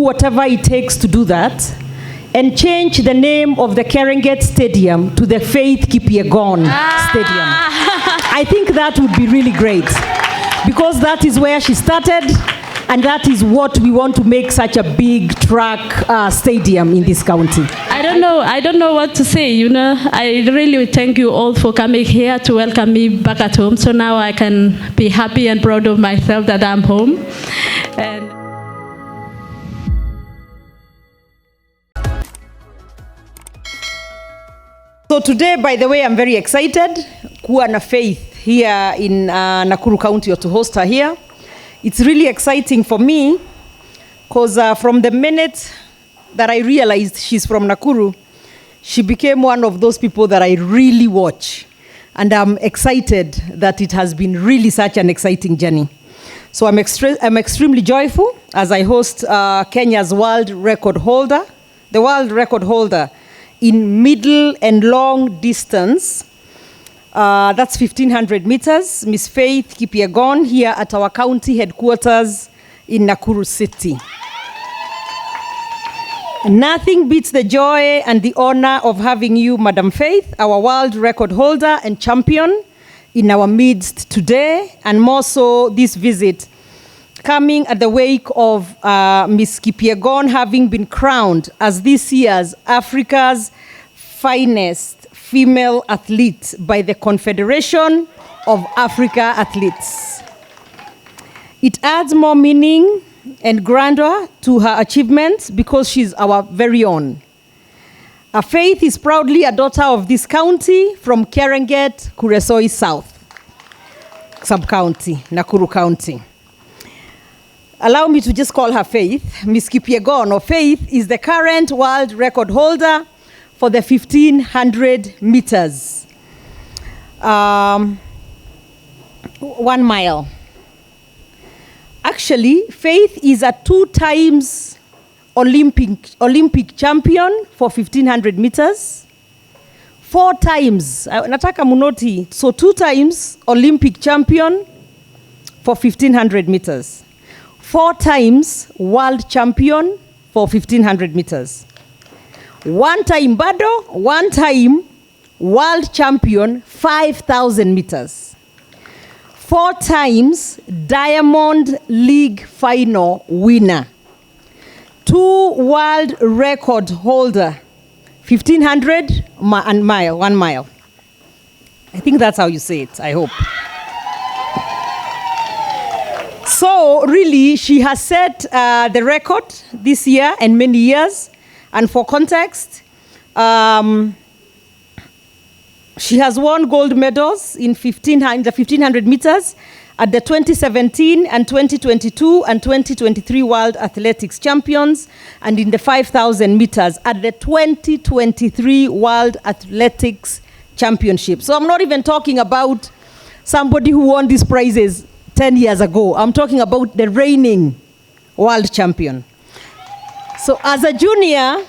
whatever it takes to do that and change the name of the Keringet Stadium to the Faith Kipyegon Stadium. I think that would be really great because that is where she started and that is what we want to make such a big track stadium in this county. I don't know what to say, you know. I really thank you all for coming here to welcome me back at home. So now I can be happy and proud of myself that I'm home. And so today, by the way, I'm very excited kuwa na Faith here in Nakuru County or to host her here. It's really exciting for me because from the minute that I realized she's from Nakuru, she became one of those people that I really watch. And I'm excited that it has been really such an exciting journey. So I'm extremely joyful as I host Kenya's world record holder, the world record holder in middle and long distance. That's 1,500 meters, Miss Faith Kipyegon, here at our county headquarters in Nakuru City. Nothing beats the joy and the honor of having you, Madam Faith, our world record holder and champion in our midst today, and more so this visit coming at the wake of Miss Kipyegon having been crowned as this year's Africa's finest female athlete by the Confederation of Africa Athletes. It adds more meaning and grandeur to her achievements because she's our very own. Faith is proudly a daughter of this county from Keringet, Kuresoi South, sub-county, Nakuru County. Allow me to just call her Faith. Miss Kipyegon, or Faith, is the current world record holder for the 1,500 meters. 1 mile. Actually, Faith is a 2 times Olympic champion for 1,500 meters. 4 times, nataka munoti, so 2 times Olympic champion for 1,500 meters. 4 times world champion for 1,500 meters. 1 time bado, 1 time world champion 5,000 meters. 4 times Diamond League final winner. 2 world record holder, 1,500 and 1 mile. I think that's how you say it, I hope. So really, she has set the record this year and many years. And for context, she has won gold medals in the 1,500 meters at the 2017 and 2022 and 2023 World Athletics Champions, and in the 5,000 meters at the 2023 World Athletics Championship. So I'm not even talking about somebody who won these prizes 10 years ago. I'm talking about the reigning world champion. So as a junior,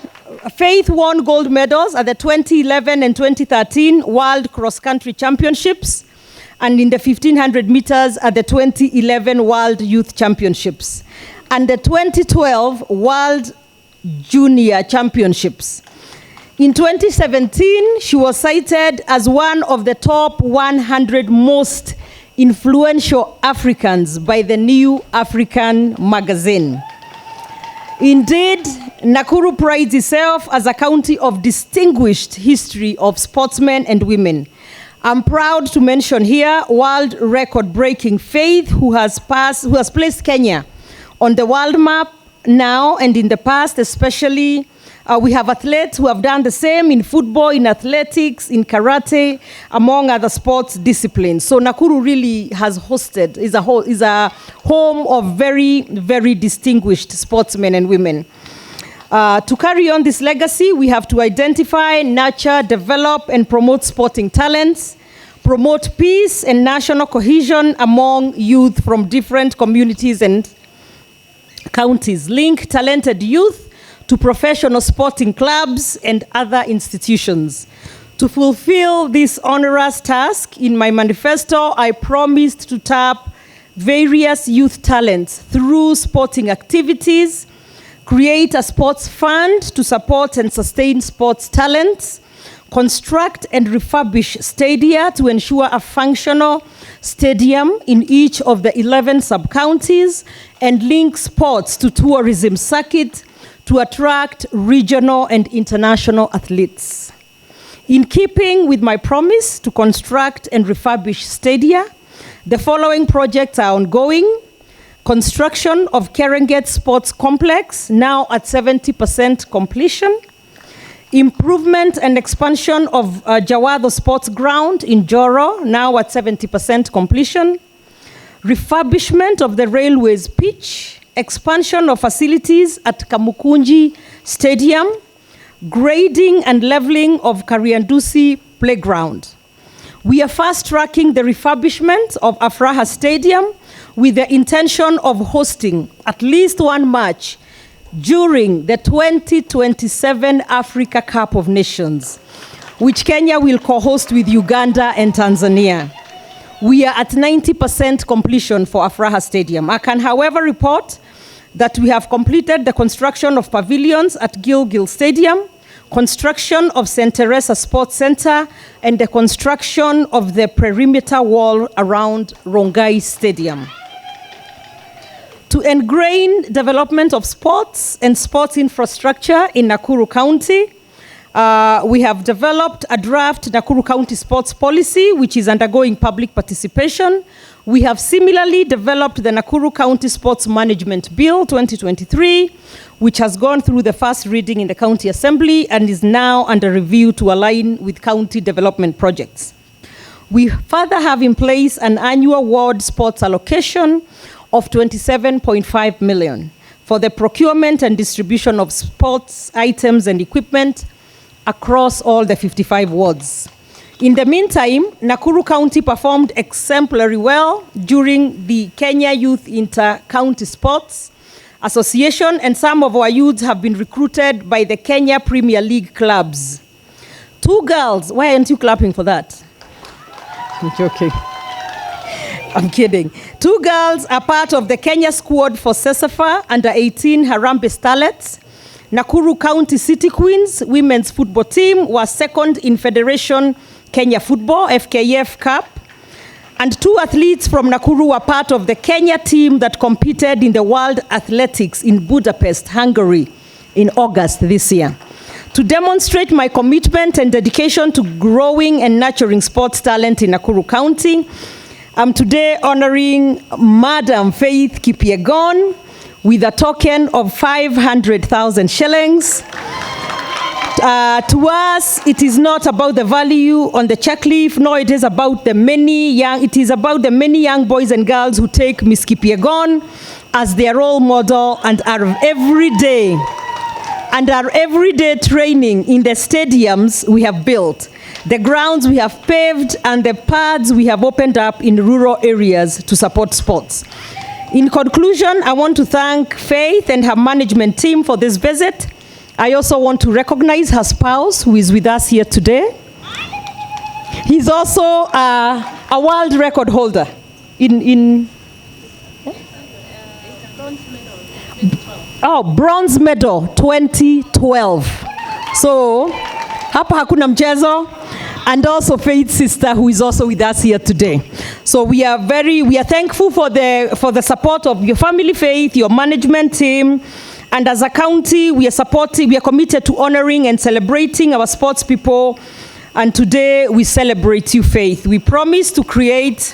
Faith won gold medals at the 2011 and 2013 World Cross Country Championships, and in the 1,500 meters at the 2011 World Youth Championships, and the 2012 World Junior Championships. In 2017, she was cited as one of the top 100 most influential Africans by the New African magazine. Indeed, Nakuru prides itself as a county of distinguished history of sportsmen and women. I'm proud to mention here world record-breaking Faith, who has placed Kenya on the world map now and in the past, especially. We have athletes who have done the same in football, in athletics, in karate, among other sports disciplines. So Nakuru really has hosted, is a home of very, very distinguished sportsmen and women. To carry on this legacy, we have to identify, nurture, develop, and promote sporting talents, promote peace and national cohesion among youth from different communities and counties, link talented youth to professional sporting clubs and other institutions. To fulfill this onerous task, in my manifesto, I promised to tap various youth talents through sporting activities, create a sports fund to support and sustain sports talents, construct and refurbish stadia to ensure a functional stadium in each of the 11 sub-counties, and link sports to tourism circuit to attract regional and international athletes. In keeping with my promise to construct and refurbish stadia, the following projects are ongoing. Construction of Keringet Sports Complex, now at 70% completion. Improvement and expansion of Jawado Sports Ground in Joro, now at 70% completion. Refurbishment of the railways pitch. Expansion of facilities at Kamukunji Stadium. Grading and leveling of Kariandusi Playground. We are fast-tracking the refurbishment of Afraha Stadium with the intention of hosting at least one match during the 2027 Africa Cup of Nations, which Kenya will co-host with Uganda and Tanzania. We are at 90% completion for Afraha Stadium. I can, however, report that we have completed the construction of pavilions at Gilgil Stadium, construction of St. Teresa Sports Center, and the construction of the perimeter wall around Rongai Stadium. To ingrain development of sports and sports infrastructure in Nakuru County, we have developed a draft Nakuru County Sports Policy, which is undergoing public participation. We have similarly developed the Nakuru County Sports Management Bill 2023, which has gone through the first reading in the County Assembly and is now under review to align with county development projects. We further have in place an annual ward sports allocation of 27.5 million for the procurement and distribution of sports items and equipment across all the 55 wards. In the meantime, Nakuru County performed exemplary well during the Kenya Youth Inter-County Sports Association, and some of our youths have been recruited by the Kenya Premier League clubs. 2 girls, why aren't you clapping for that? I'm joking. I'm kidding. 2 girls are part of the Kenya squad for CESAFA under 18 Harambee Starlets. Nakuru County City Queens women's football team was second in Federation Kenya Football, FKF Cup. And 2 athletes from Nakuru were part of the Kenya team that competed in the World Athletics in Budapest, Hungary in August this year. To demonstrate my commitment and dedication to growing and nurturing sports talent in Nakuru County, I'm today honoring Madam Faith Kipyegon with a token of 500,000 shillings. To us, it is not about the value on the check leaf, no, it is about the many young boys and girls who take Miss Kipyegon as their role model and our everyday training in the stadiums we have built, the grounds we have paved, and the paths we have opened up in rural areas to support sports. In conclusion, I want to thank Faith and her management team for this visit. I also want to recognize her spouse, who is with us here today. He's also a world record holder in bronze medal 2012. So, hapa hakuna mchezo. And also Faith's sister, who is also with us here today. So we are thankful for the support of your family, Faith, your management team. And as a county, we are committed to honoring and celebrating our sports people. And today we celebrate you, Faith. We promise to create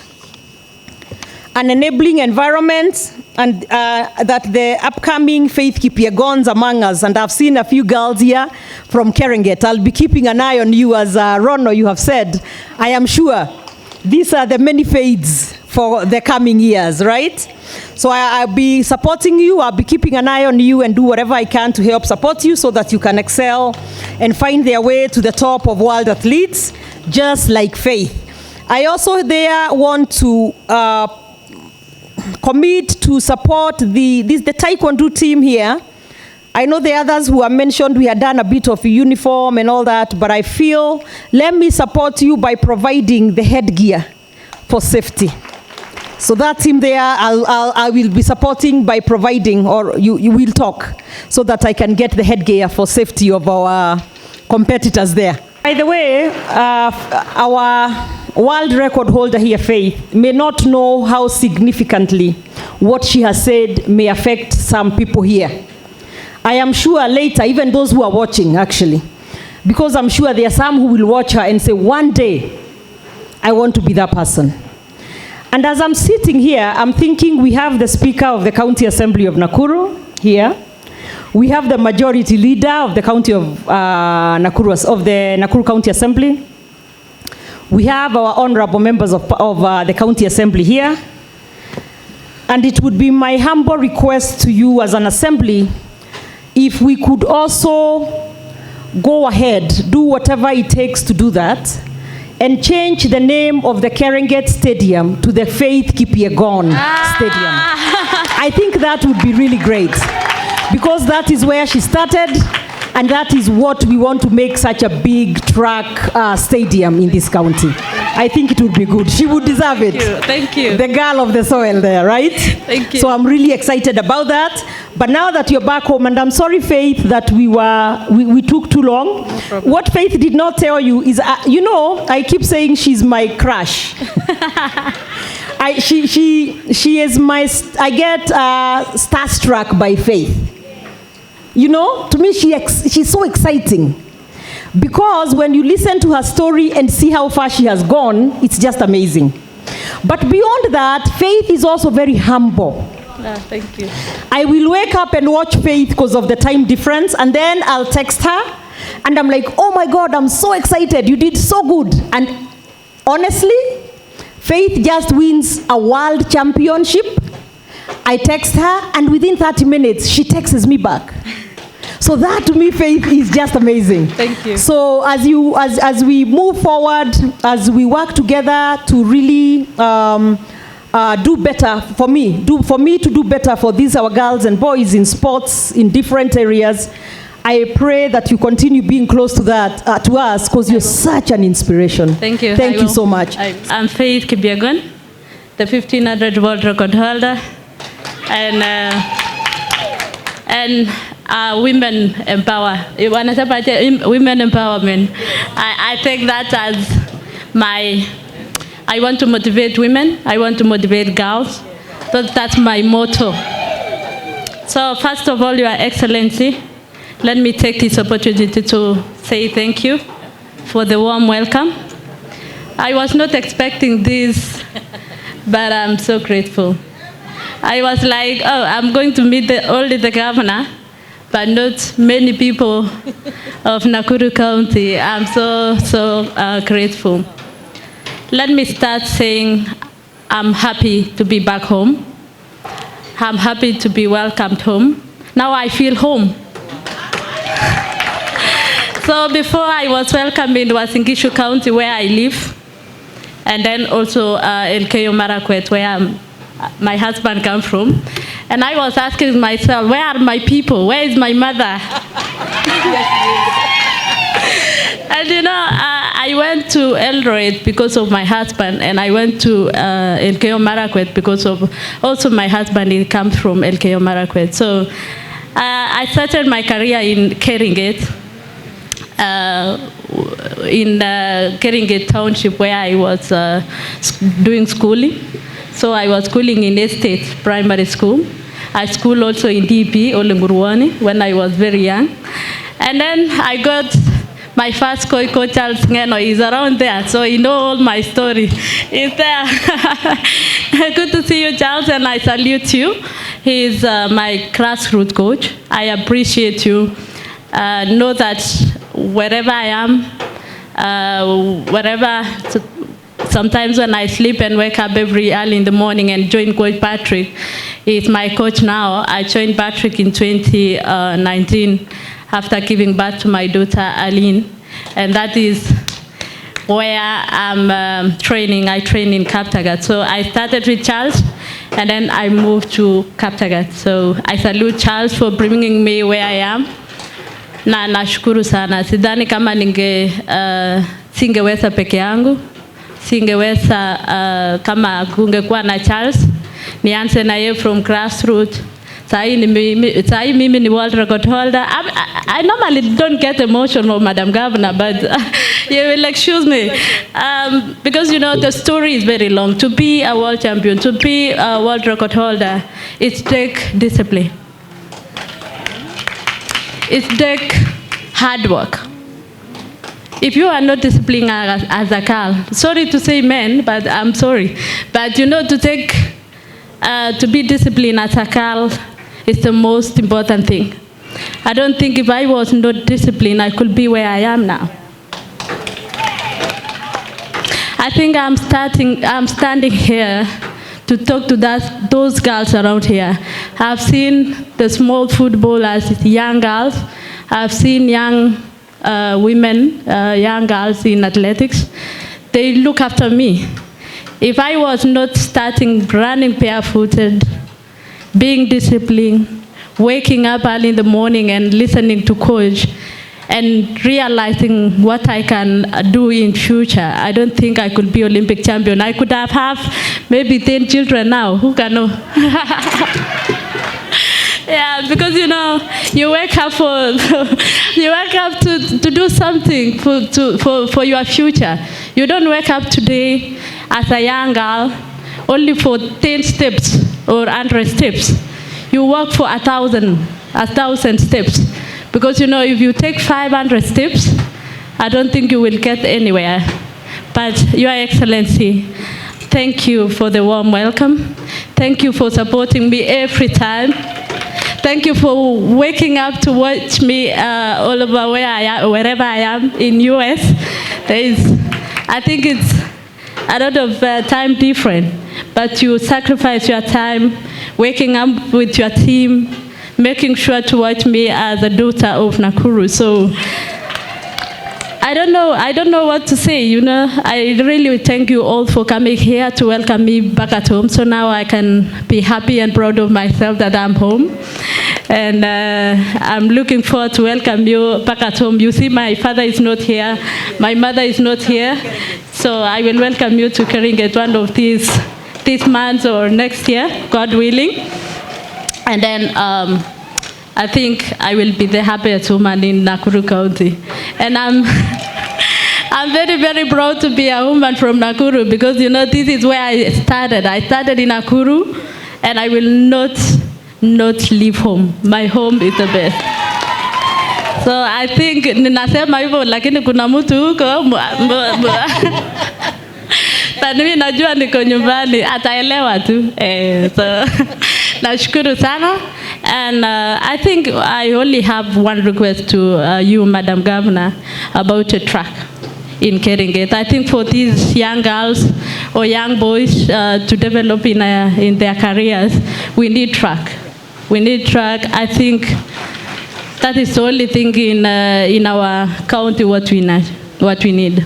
an enabling environment and that the upcoming Faith Kipyegons among us, and I've seen a few girls here from Keringet. I'll be keeping an eye on you, as Rono, you have said. I am sure these are the many Faiths for the coming years, right? So I'll be supporting you, I'll be keeping an eye on you and do whatever I can to help support you so that you can excel and find their way to the top of world athletes, just like Faith. I also want to commit to support the Taekwondo team here. I know the others who are mentioned, we had done a bit of a uniform and all that, but I feel, let me support you by providing the headgear for safety. So that team there, I will be supporting by providing, or you will talk, so that I can get the headgear for safety of our competitors there. By the way, our world record holder here, Faith, may not know how significantly what she has said may affect some people here. I am sure later, even those who are watching actually, because I'm sure there are some who will watch her and say, one day, I want to be that person. And as I'm sitting here, I'm thinking we have the Speaker of the County Assembly of Nakuru here. We have the Majority Leader of the County of Nakuru, of the Nakuru County Assembly. We have our honorable members of the County Assembly here. And it would be my humble request to you as an assembly, if we could also go ahead, do whatever it takes to do that, and change the name of the Keringet Stadium to the Faith Kipyegon Stadium. I think that would be really great, because that is where she started, and that is what we want to make such a big track stadium in this county. I think it would be good. She would deserve it. Thank you. The girl of the soil there, right? Thank you. So I'm really excited about that. But now that you're back home, and I'm sorry, Faith, that we took too long. No, what Faith did not tell you is, you know, I keep saying she's my crush. She is my, I get starstruck by Faith. You know, to me, she's so exciting. Because when you listen to her story and see how far she has gone, it's just amazing. But beyond that, Faith is also very humble. Thank you. I will wake up and watch Faith because of the time difference, and then I'll text her, and I'm like, oh my God, I'm so excited. You did so good. And honestly, Faith just wins a world championship. I text her, and within 30 minutes, she texts me back. So that to me, Faith, is just amazing. Thank you. So as we move forward, as we work together to really do better for me to do better for these our girls and boys in sports in different areas, I pray that you continue being close to that to us, because you're such an inspiration. Thank you. Thank you so much. I'm Faith Kipyegon, the 1500 world record holder, and women empower. Women empowerment. I take that as I want to motivate women. I want to motivate girls. So that's my motto. So first of all, Your Excellency, let me take this opportunity to say thank you for the warm welcome. I was not expecting this, but I'm so grateful. I was like, oh, I'm going to meet only the governor, but not many people of Nakuru County. I'm so grateful. Let me start saying I'm happy to be back home. I'm happy to be welcomed home. Now I feel home. So before I was welcomed in Wasingishu County, where I live, and then also Elgeyo Marakwet, where my husband comes from. And I was asking myself, where are my people? Where is my mother? And you know, I went to Eldoret because of my husband, and I went to Elgeyo Marakwet because of also my husband, he comes from Elgeyo Marakwet. So I started my career in Keringet, in Keringet Township, where I was doing schooling. So I was schooling in Estate Primary School. I schooled also in DP, Olenguruani, when I was very young. And then I got my first coach, Charles Ngeno, is around there, so he knows all my story. He's there. Good to see you, Charles, and I salute you. He's my grassroots coach. I appreciate you. Know that wherever I am, sometimes when I sleep and wake up every early in the morning and join Coach Patrick, he's my coach now. I joined Patrick in 2019 after giving birth to my daughter, Aline. And that is where I'm training. I train in Kaptagat. So I started with Charles, and then I moved to Kaptagat. So I salute Charles for bringing me where I am. Na nashukuru sana. Sidhani kama singeweza peke yangu. singeweza kama kungekuwa na Charles nianze na yeye from grassroots. Sahi mimi ni world record holder. I normally don't get emotional, Madam Governor, but you will excuse me. Because, you know, the story is very long. To be a world champion, to be a world record holder, it takes discipline. It takes hard work. If you are not disciplined as a girl, sorry to say men, but I'm sorry. But, you know, to be disciplined as a girl is the most important thing. I don't think if I was not disciplined, I could be where I am now. I think I'm standing here to talk to those girls around here. I've seen the small footballers, young girls. I've seen young women, young girls in athletics. They look after me. If I was not starting running barefooted, being disciplined, waking up early in the morning and listening to coach and realizing what I can do in future, I don't think I could be Olympic champion. I could have maybe 10 children now. Who can know? Yeah, because, you know, you wake up to do something for your future. You don't wake up today as a young girl only for 10 steps or 100 steps. You work for 1,000 steps. Because, you know, if you take 500 steps, I don't think you will get anywhere. But, Your Excellency, thank you for the warm welcome. Thank you for supporting me every time. Thank you for waking up to watch me all over wherever I am in US. I think it's a lot of time different, but you sacrifice your time, waking up with your team, making sure to watch me as a daughter of Nakuru. So I don't know what to say, you know. I really thank you all for coming here to welcome me back at home. So now I can be happy and proud of myself that I'm home. And I'm looking forward to welcome you back at home. You see, my father is not here. My mother is not here. So I will welcome you to Keringet one of these months or next year, God willing. And then I think I will be the happiest woman in Nakuru County. And I'm very, very proud to be a woman from Nakuru because, you know, this is where I started. I started in Nakuru, and I will not leave home. My home is the best. So I think ninasema hivyo lakini kuna mtu huko but mimi najua niko nyumbani ataelewa tu. So nashukuru sana. And I think I only have one request to you, Madam Governor, about a track in Keringet. I think for these young girls or young boys to develop in their careers, we need track. We need track. I think that is the only thing in our county what we need.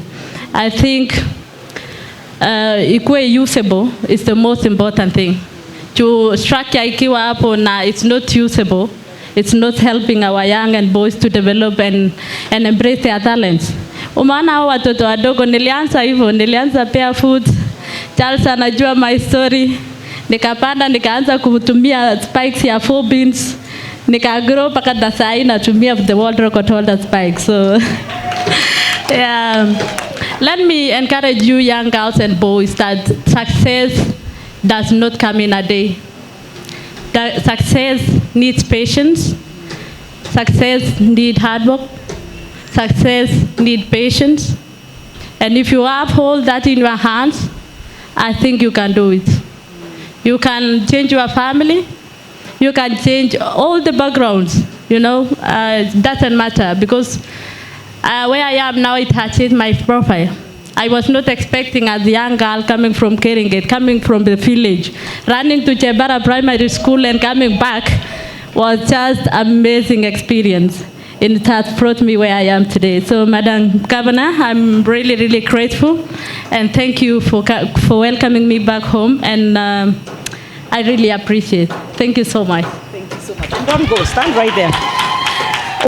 I think ikuwe usable is the most important thing. To structure ikiwa hapo na it's not usable, it's not helping our young and boys to develop and embrace their talents. Umaana hao watoto wadogo nilianza hivyo, nilianza barefoot. Charles anajua my story. Nikapanda nikaanza kutumia spikes ya 4 beans. Nikagrow mpaka dasai natumia the world record holder spikes. So yeah. Let me encourage you young girls and boys that success does not come in a day. That success needs patience. Success needs hard work. Success needs patience. And if you uphold that in your hands, I think you can do it. You can change your family. You can change all the backgrounds. You know, it doesn't matter because where I am now, it has changed my profile. I was not expecting as a young girl coming from Keringet, coming from the village, running to Chebara Primary School and coming back was just amazing experience. And it has brought me where I am today. So, Madam Governor, I'm really, really grateful. And thank you for welcoming me back home. And I really appreciate it. Thank you so much. Thank you so much. Don't go, stand right there.